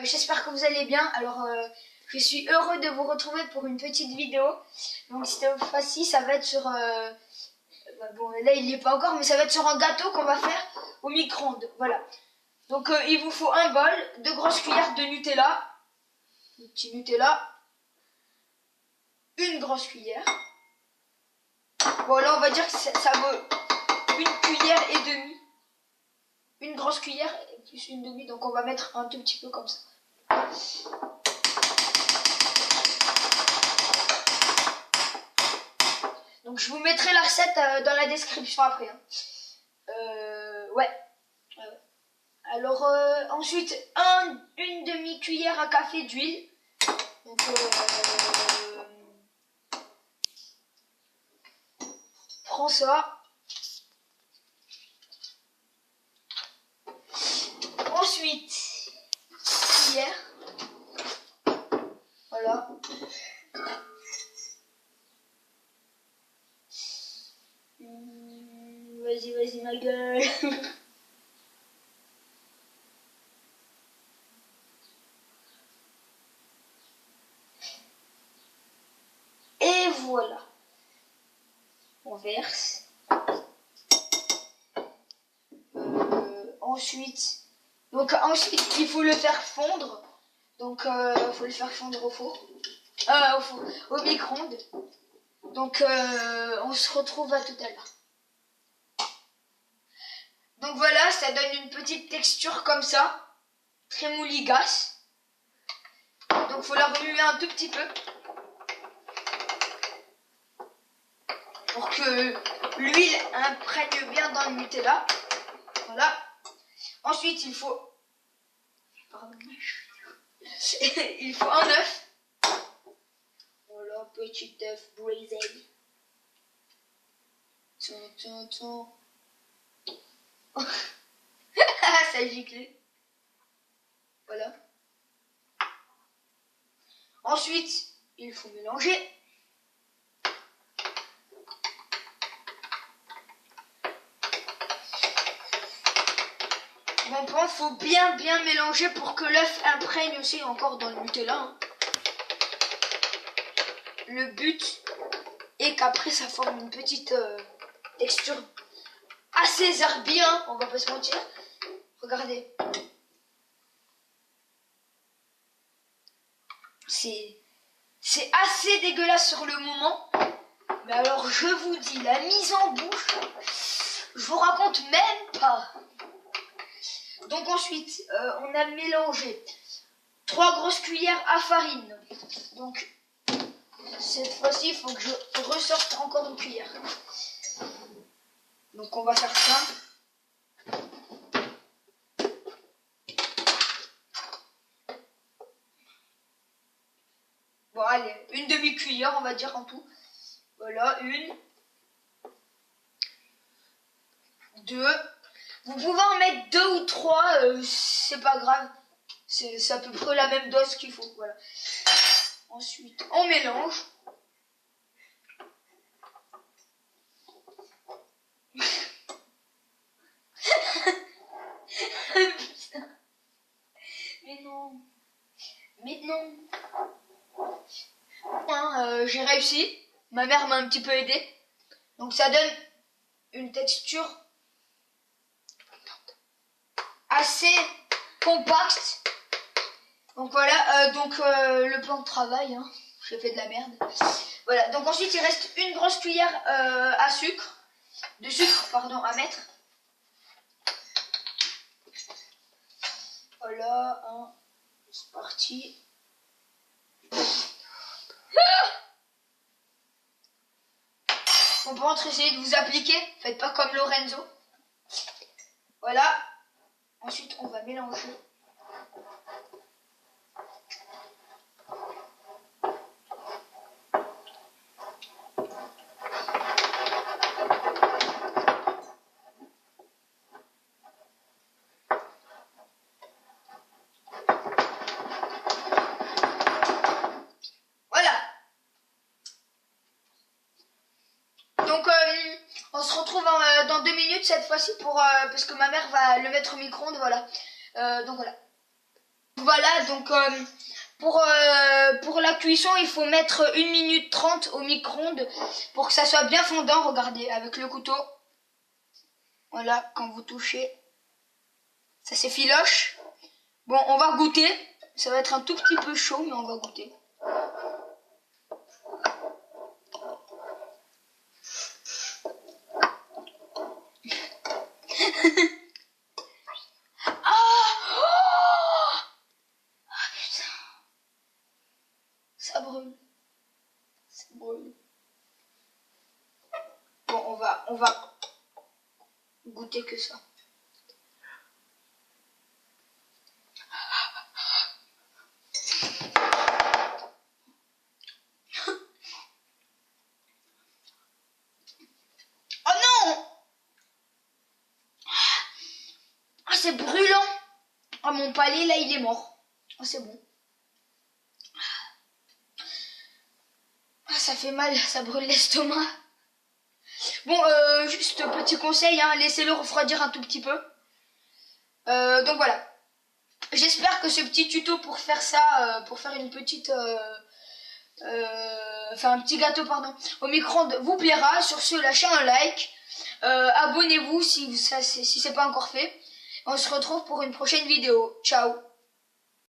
J'espère que vous allez bien. Alors, je suis heureux de vous retrouver pour une petite vidéo. Donc, cette fois-ci, ça va être sur... bon, là, il n'y est pas encore, mais ça va être sur un gâteau qu'on va faire au micro-ondes. Voilà. Donc, il vous faut un bol, 2 grosses cuillères de Nutella. Un petit Nutella. Une grosse cuillère. Bon, là, on va dire que ça vaut une cuillère et demie. Une grosse cuillère plus une demi. Donc, on va mettre un tout petit peu comme ça. Donc je vous mettrai la recette dans la description après. Ouais. Alors ensuite une demi-cuillère à café d'huile. Donc prends ça. Ensuite cuillère. Voilà. Vas-y ma gueule. Et voilà. On verse. Ensuite il faut le faire fondre. Donc il faut le faire fondre au four. Au micro-ondes. Donc on se retrouve à tout à l'heure. Donc voilà, ça donne une petite texture comme ça, très mouligasse. Donc il faut la remuer un tout petit peu pour que l'huile imprègne bien dans le Nutella. Voilà. Ensuite il faut un œuf. Voilà, petit œuf brisé. Tiens. Ça a giclé. Voilà. Ensuite, il faut mélanger. Bon point, il faut bien mélanger pour que l'œuf imprègne aussi encore dans le Nutella. Hein. Le but est qu'après ça forme une petite texture assez herbie, hein, on va pas se mentir. Regardez. C'est assez dégueulasse sur le moment. Mais alors je vous dis, la mise en bouche, je vous raconte même pas. Donc ensuite, on a mélangé 3 grosses cuillères à farine. Donc cette fois-ci, il faut que je ressorte encore une cuillère. Donc on va faire ça. Bon allez, une demi-cuillère on va dire en tout. Voilà, 1, 2. Vous pouvez en mettre 2 ou 3, c'est pas grave. C'est à peu près la même dose qu'il faut. Voilà. Ensuite, on mélange. Mais non. J'ai réussi. Ma mère m'a un petit peu aidé. Donc ça donne une texture assez compacte. Donc voilà, le plan de travail, hein. J'ai fait de la merde. Voilà, donc ensuite il reste une grosse cuillère de sucre, à mettre. Voilà, hein. C'est parti. On peut entre essayer de vous appliquer, faites pas comme Lorenzo. Voilà. Ensuite on va mélanger. On se retrouve dans 2 minutes cette fois-ci parce que ma mère va le mettre au micro-ondes, voilà. Donc voilà. voilà, donc pour la cuisson, il faut mettre 1 minute 30 au micro-ondes pour que ça soit bien fondant. Regardez, avec le couteau. Voilà, quand vous touchez, ça s'effiloche. Bon, on va goûter. Ça va être un tout petit peu chaud, mais on va goûter. Ça brûle. Ça brûle. Bon, on va goûter que ça. Oh non! Ah, c'est brûlant. Ah, mon palais, là, il est mort. Ah, c'est bon. Ah, ça fait mal, ça brûle l'estomac. Bon, juste petit conseil, hein, laissez-le refroidir un tout petit peu. Donc voilà. J'espère que ce petit tuto pour faire ça, pour faire une petite... enfin un petit gâteau, pardon, au micro-ondes vous plaira. Sur ce, lâchez un like. Abonnez-vous si c'est pas encore fait. On se retrouve pour une prochaine vidéo. Ciao.